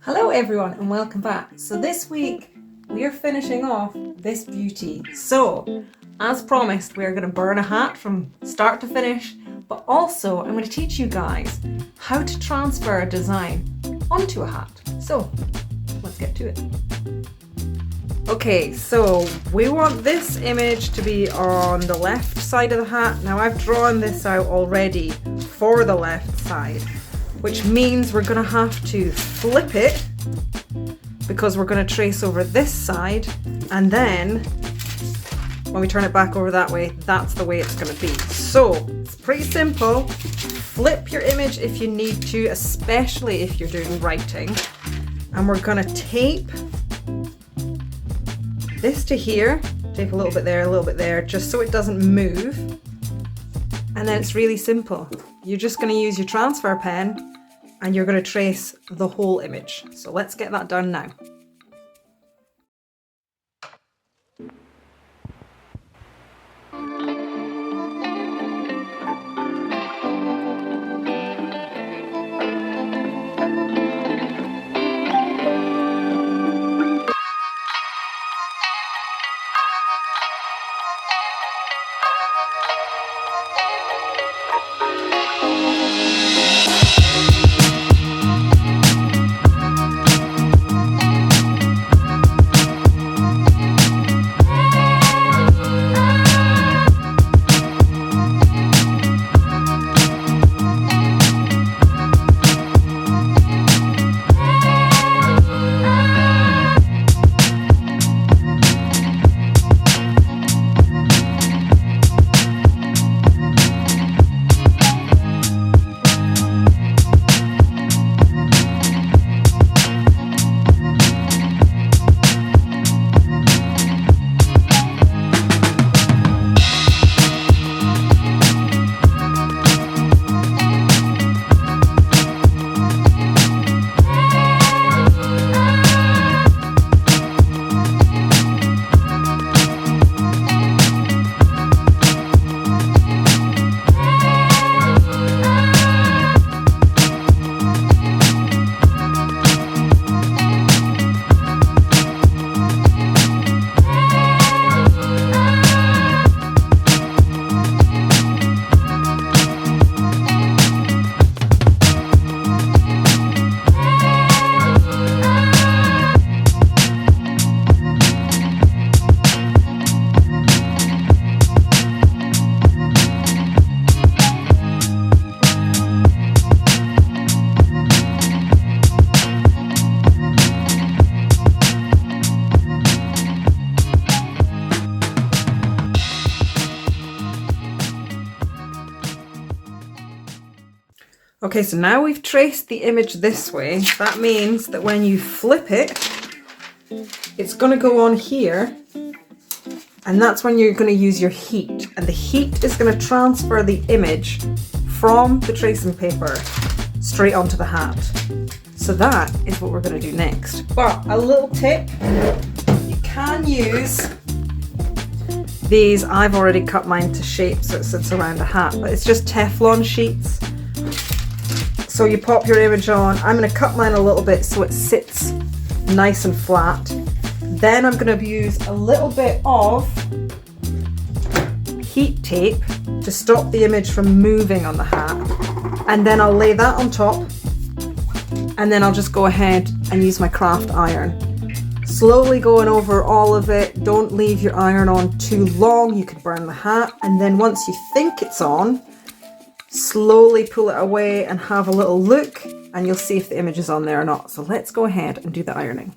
Hello everyone and welcome back. So this week we are finishing off this beauty. So as promised, we're going to burn a hat from start to finish, but also I'm going to teach you guys how to transfer a design onto a hat. So let's get to it. Okay, so we want this image to be on the left side of the hat. Now I've drawn this out already for the left side, which means we're going to have to flip it because we're going to trace over this side, and then when we turn it back over that way, that's the way it's going to be. So it's pretty simple. Flip your image if you need to, especially if you're doing writing. And we're going to tape this to here, tape a little bit there, just so it doesn't move. And then it's really simple. You're just going to use your transfer pen and you're going to trace the whole image. So let's get that done now. Okay, so now we've traced the image this way. That means that when you flip it, it's going to go on here, and that's when you're going to use your heat. And the heat is going to transfer the image from the tracing paper straight onto the hat. So that is what we're going to do next. But a little tip, you can use these. I've already cut mine to shape so it sits around a hat, but it's just Teflon sheets. So you pop your image on. I'm going to cut mine a little bit so it sits nice and flat. Then I'm going to use a little bit of heat tape to stop the image from moving on the hat. And then I'll lay that on top. And then I'll just go ahead and use my craft iron. Slowly going over all of it. Don't leave your iron on too long. You could burn the hat. And then once you think it's on, slowly pull it away and have a little look, and you'll see if the image is on there or not. So let's go ahead and do the ironing.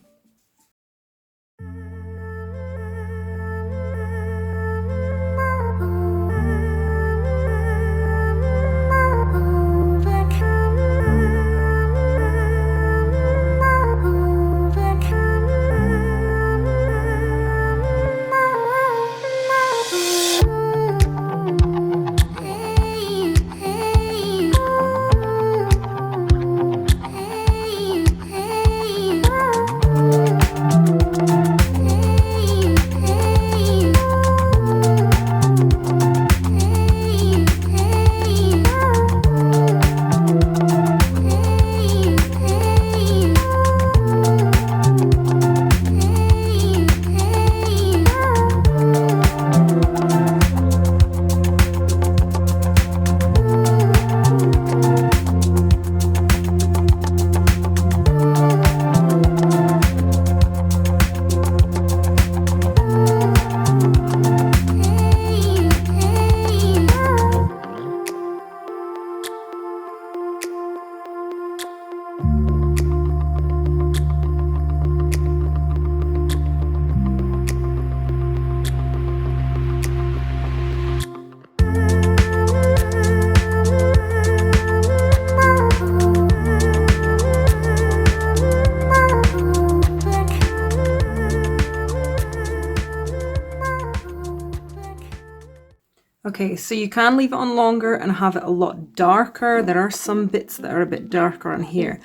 Okay, so you can leave it on longer and have it a lot darker. There are some bits that are a bit darker on here.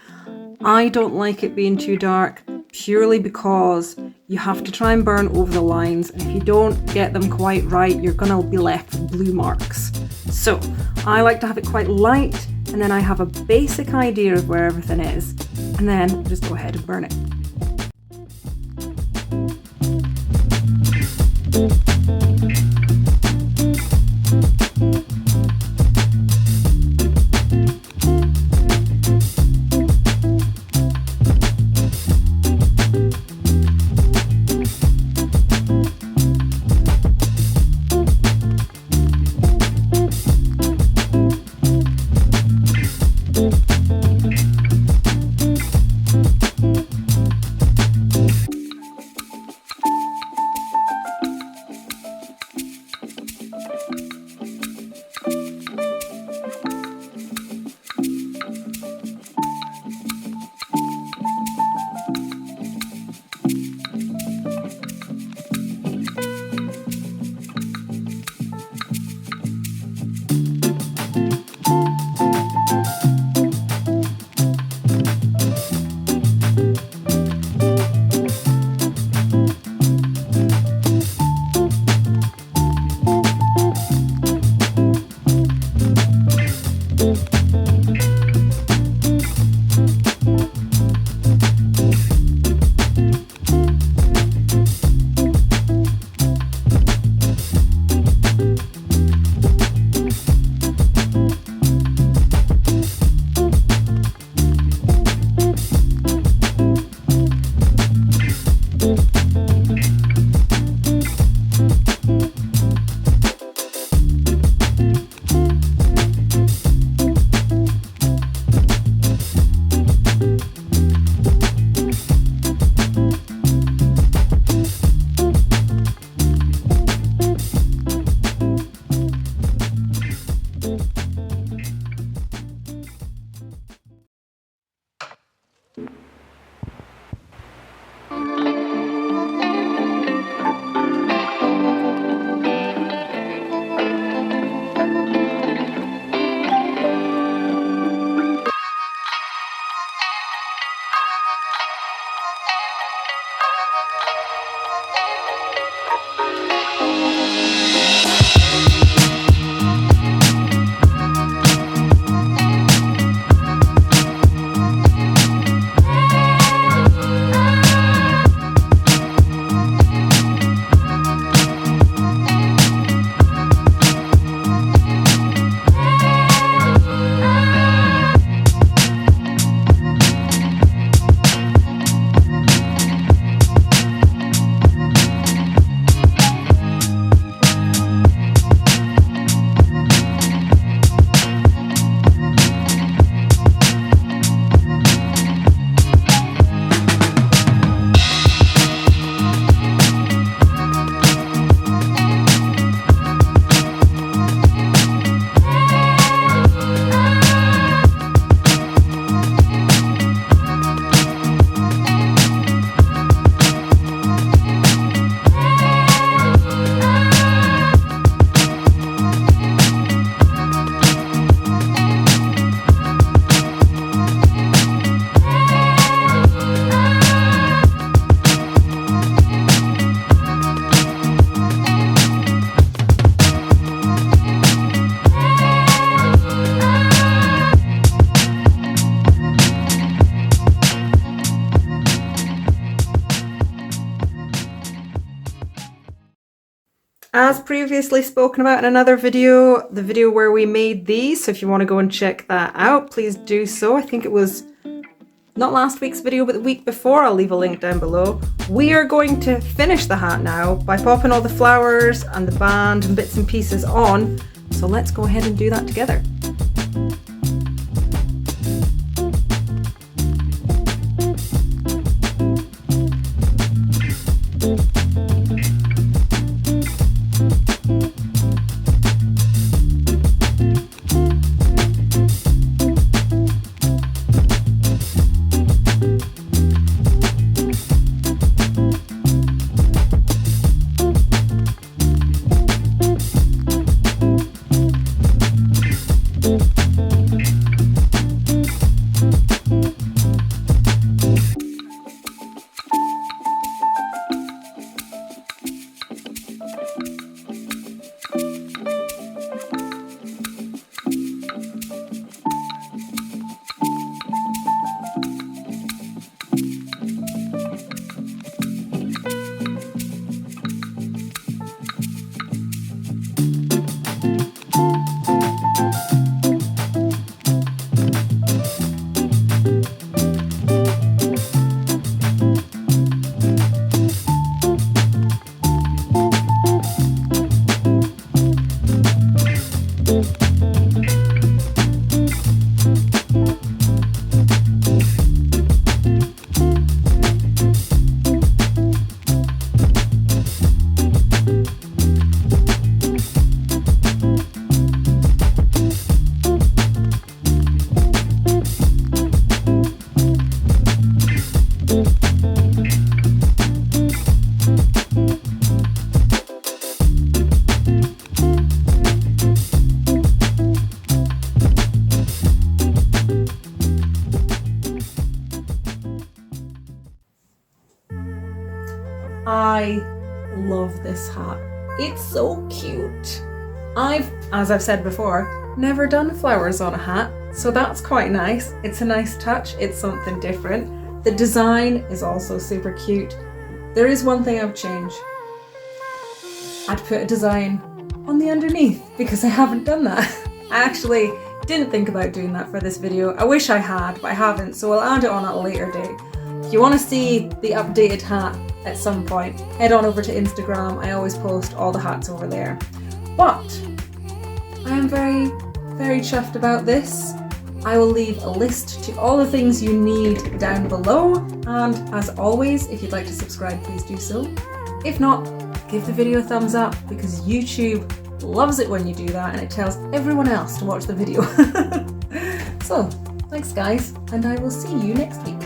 I don't like it being too dark purely because you have to try and burn over the lines, and if you don't get them quite right, you're gonna be left with blue marks. So I like to have it quite light, and then I have a basic idea of where everything is, and then just go ahead and burn it. As previously spoken about in another video, the video where we made these, so if you want to go and check that out, please do so. I think it was not last week's video, but the week before. I'll leave a link down below. We are going to finish the hat now by popping all the flowers and the band and bits and pieces on. So let's go ahead and do that together. I love this hat. It's so cute. As I've said before, never done flowers on a hat, so that's quite nice. It's a nice touch, it's something different. The design is also super cute. There is one thing I would change. I'd put a design on the underneath because I haven't done that. I actually didn't think about doing that for this video. I wish I had, but I haven't, so I'll add it on at a later date. If you want to see the updated hat at some point, head on over to Instagram. I always post all the hats over there. But I am very, very chuffed about this. I will leave a list to all the things you need down below, and as always, if you'd like to subscribe, please do so. If not, give the video a thumbs up because YouTube loves it when you do that and it tells everyone else to watch the video. So, thanks guys, and I will see you next week.